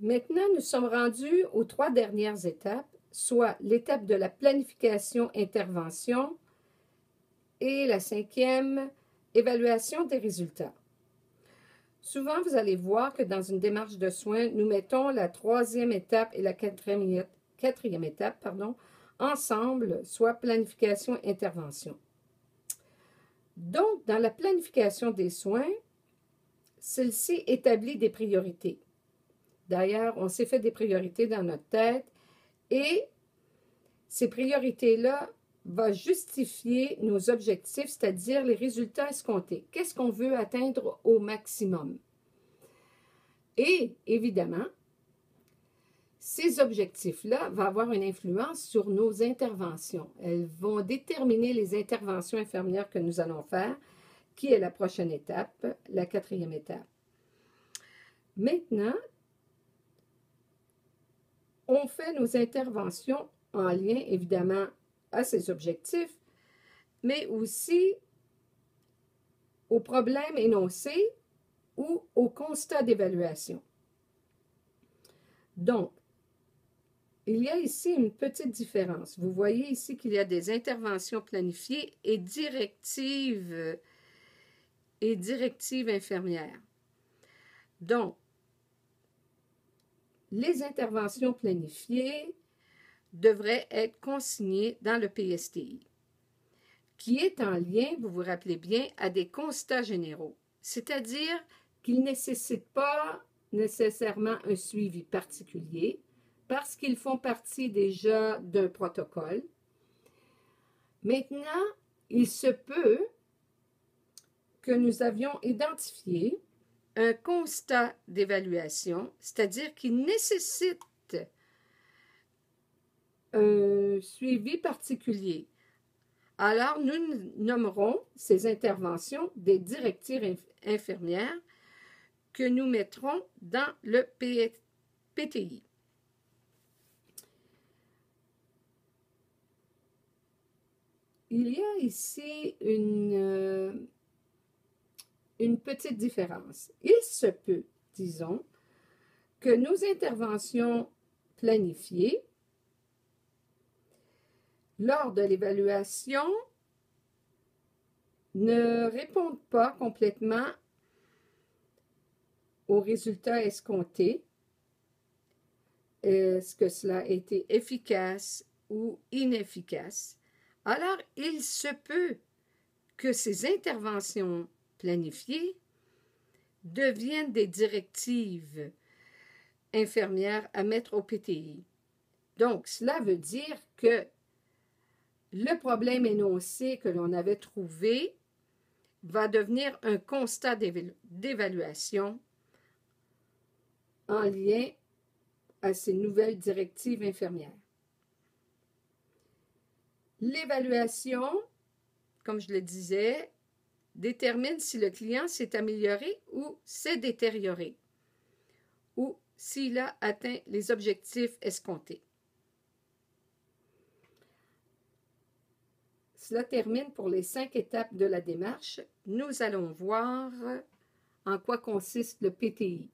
Maintenant, nous sommes rendus aux 3 dernières étapes, soit l'étape de la planification-intervention et la 5e, évaluation des résultats. Souvent, vous allez voir que dans une démarche de soins, nous mettons la 3e étape et la 4e étape, ensemble, soit planification-intervention. Donc, dans la planification des soins, celle-ci établit des priorités. D'ailleurs, on s'est fait des priorités dans notre tête et ces priorités-là vont justifier nos objectifs, c'est-à-dire les résultats escomptés. Qu'est-ce qu'on veut atteindre au maximum? Et évidemment, ces objectifs-là vont avoir une influence sur nos interventions. Elles vont déterminer les interventions infirmières que nous allons faire, qui est la prochaine étape, la 4e étape. Maintenant, on fait nos interventions en lien, évidemment, à ces objectifs, mais aussi aux problèmes énoncés ou au constat d'évaluation. Donc, il y a ici une petite différence. Vous voyez ici qu'il y a des interventions planifiées et directives infirmières. Donc, les interventions planifiées devraient être consignées dans le PSTI, qui est en lien, vous vous rappelez bien, à des constats généraux, c'est-à-dire qu'ils ne nécessitent pas nécessairement un suivi particulier parce qu'ils font partie déjà d'un protocole. Maintenant, il se peut que nous avions identifié un constat d'évaluation, c'est-à-dire qu'il nécessite un suivi particulier. Alors, nous nommerons ces interventions des directives infirmières que nous mettrons dans le PTI. Il y a ici une petite différence. Il se peut, disons, que nos interventions planifiées, lors de l'évaluation, ne répondent pas complètement aux résultats escomptés. Est-ce que cela a été efficace ou inefficace? Alors, il se peut que ces interventions planifiées deviennent des directives infirmières à mettre au PTI. Donc, cela veut dire que le problème énoncé que l'on avait trouvé va devenir un constat d'évaluation en lien à ces nouvelles directives infirmières. L'évaluation, comme je le disais, détermine si le client s'est amélioré ou s'est détérioré, ou s'il a atteint les objectifs escomptés. Cela termine pour les 5 étapes de la démarche. Nous allons voir en quoi consiste le PTI.